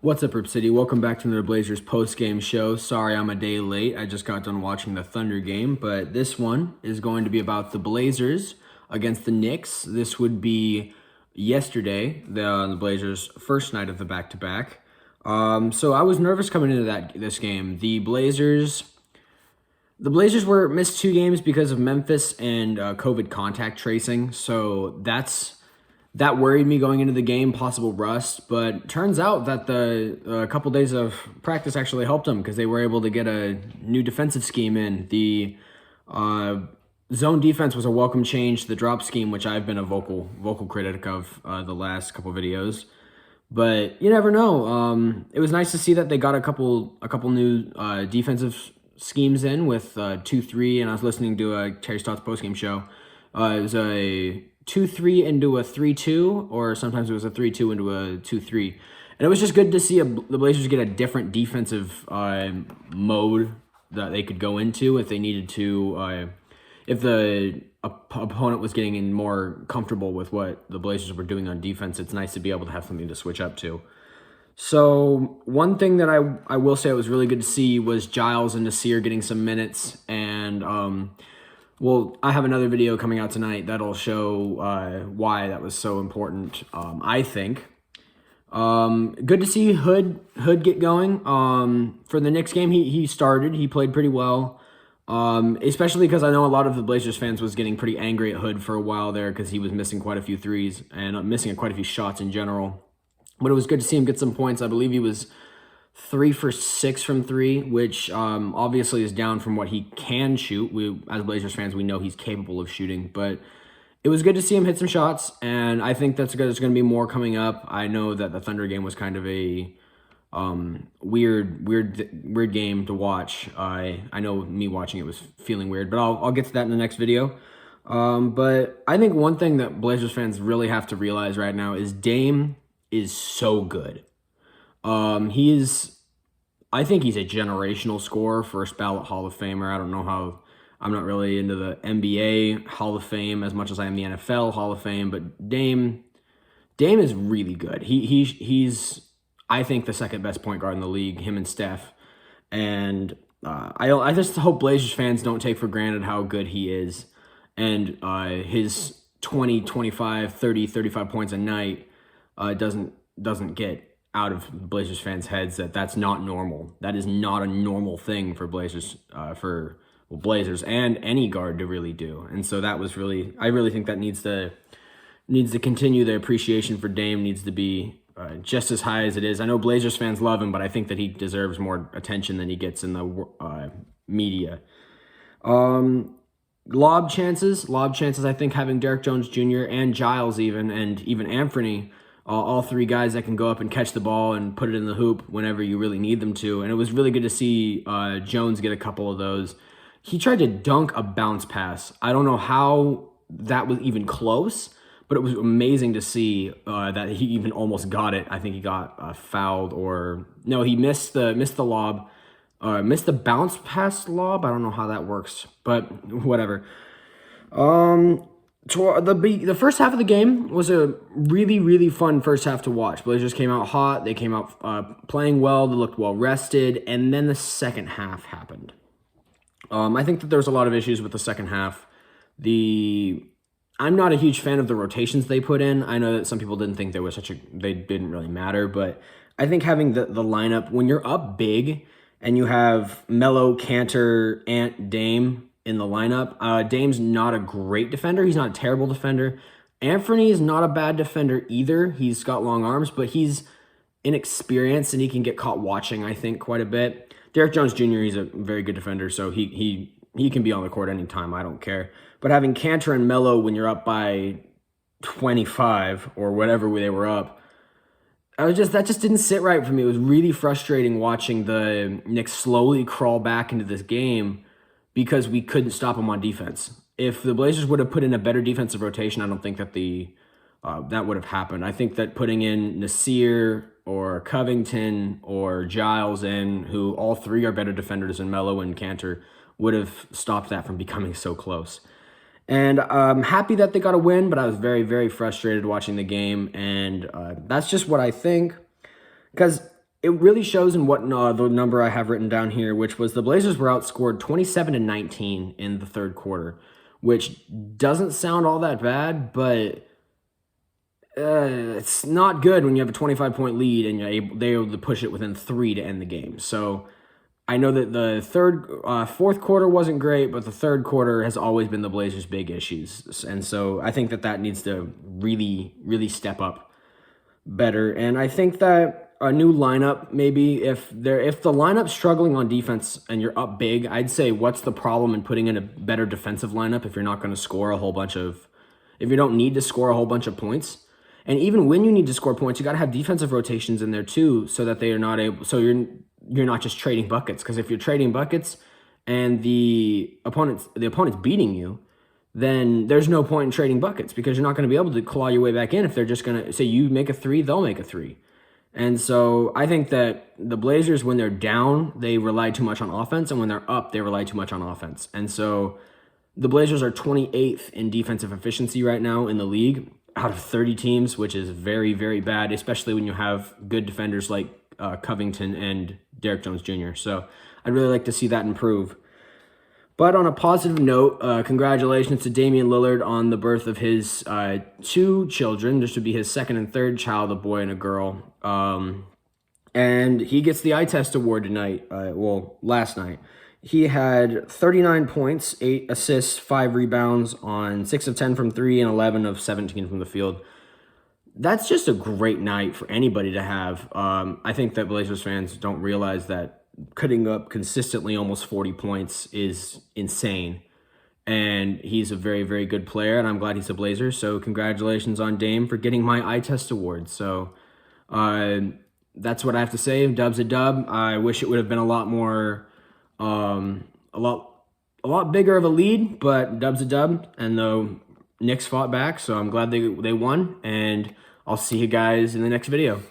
What's up, Rip City? Welcome back to another Blazers post-game show. Sorry I'm a day late. I just got done watching the Thunder game, but this one is going to be about the Blazers against the Knicks. This would be yesterday, the Blazers' first night of the back-to-back. So I was nervous coming into this game. The Blazers were missed 2 games because of Memphis and COVID contact tracing, so that worried me going into the game, possible rust, but turns out that a couple days of practice actually helped them because they were able to get a new defensive scheme in. The zone defense was a welcome change to the drop scheme, which I've been a vocal critic of the last couple videos. But you never know. It was nice to see that they got a couple new defensive schemes in with 2-3, and I was listening to a Terry Stotts postgame show. It was a 2-3 into a 3-2, or sometimes it was a 3-2 into a 2-3. And it was just good to see the Blazers get a different defensive mode that they could go into if they needed to, if the opponent was getting in more comfortable with what the Blazers were doing on defense. It's nice to be able to have something to switch up to. So one thing that I will say it was really good to see was Giles and Nasir getting some minutes, and well, I have another video coming out tonight that'll show why that was so important, I think. Good to see Hood get going. For the Knicks game, he started. He played pretty well, especially because I know a lot of the Blazers fans was getting pretty angry at Hood for a while there because he was missing quite a few threes and missing quite a few shots in general. But it was good to see him get some points. I believe he was 3 for 6 from 3, which obviously is down from what he can shoot. As Blazers fans, we know he's capable of shooting, but it was good to see him hit some shots, and I think that's good. There's going to be more coming up. I know that the Thunder game was kind of a weird game to watch. I know me watching it was feeling weird, but I'll get to that in the next video. But I think one thing that Blazers fans really have to realize right now is Dame is so good. I think he's a generational scorer, first ballot Hall of Famer. I don't know how, I'm not really into the NBA Hall of Fame as much as I am the NFL Hall of Fame, but Dame is really good. He's I think the second best point guard in the league, him and Steph. And I just hope Blazers fans don't take for granted how good he is. And his 20, 25, 30, 35 points a night doesn't get out of Blazers fans' heads that's not normal. That is not a normal thing for Blazers, Blazers and any guard to really do. And so that was really, I really think that needs to continue. The appreciation for Dame needs to be just as high as it is. I know Blazers fans love him, but I think that he deserves more attention than he gets in the media. Lob chances. I think having Derrick Jones Jr. and Giles and even Anthony, all 3 guys that can go up and catch the ball and put it in the hoop whenever you really need them to. And it was really good to see Jones get a couple of those. He tried to dunk a bounce pass. I don't know how that was even close, but it was amazing to see that he even almost got it. I think he got fouled, or no, he missed the lob, missed the bounce pass lob. I don't know how that works, but whatever. The first half of the game was a really, really fun first half to watch. Blazers came out hot. They came out playing well. They looked well rested. And then the second half happened. I think that there was a lot of issues with the second half. I'm not a huge fan of the rotations they put in. I know that some people didn't think they didn't really matter. But I think having the lineup, when you're up big and you have Melo, Cantor, Ant, Dame in the lineup. Dame's not a great defender. He's not a terrible defender. Anthony is not a bad defender either. He's got long arms, but he's inexperienced and he can get caught watching, I think, quite a bit. Derrick Jones Jr., he's a very good defender, so he can be on the court anytime. I don't care. But having Cantor and Melo when you're up by 25 or whatever they were up, that just didn't sit right for me. It was really frustrating watching the Knicks slowly crawl back into this game because we couldn't stop them on defense. If the Blazers would have put in a better defensive rotation, I don't think that that would have happened. I think that putting in Nasir or Covington or Giles in, who all 3 are better defenders than Melo and Cantor, would have stopped that from becoming so close. And I'm happy that they got a win, but I was very, very frustrated watching the game. And that's just what I think. Because it really shows in what the number I have written down here, which was the Blazers were outscored 27-19 in the third quarter, which doesn't sound all that bad, but it's not good when you have a 25-point lead and they're able to push it within 3 to end the game. So I know that the fourth quarter wasn't great, but the third quarter has always been the Blazers' big issues. And so I think that needs to really, really step up better. And I think that a new lineup, maybe if the lineup's struggling on defense and you're up big, I'd say what's the problem in putting in a better defensive lineup if you're not going to score if you don't need to score a whole bunch of points. And even when you need to score points, you got to have defensive rotations in there too, so that they are not able. So you're not just trading buckets. Because if you're trading buckets and the opponent's beating you, then there's no point in trading buckets because you're not going to be able to claw your way back in if they're just going to say you make a 3, they'll make a 3. And so I think that the Blazers, when they're down, they rely too much on offense, and when they're up, they rely too much on offense. And so the Blazers are 28th in defensive efficiency right now in the league out of 30 teams, which is very, very bad, especially when you have good defenders like Covington and Derrick Jones Jr. So I'd really like to see that improve. But on a positive note, congratulations to Damian Lillard on the birth of his 2 children. This would be his second and third child, a boy and a girl. And he gets the eye test award tonight. Last night. He had 39 points, 8 assists, 5 rebounds on 6 of 10 from 3 and 11 of 17 from the field. That's just a great night for anybody to have. I think that Blazers fans don't realize that cutting up consistently almost 40 points is insane. And he's a very, very good player, and I'm glad he's a Blazer. So congratulations on Dame for getting my eye test award. So that's what I have to say. Dub's a dub. I wish it would have been a lot more... a lot bigger of a lead, but dub's a dub, and the Knicks fought back, so I'm glad they won, and I'll see you guys in the next video.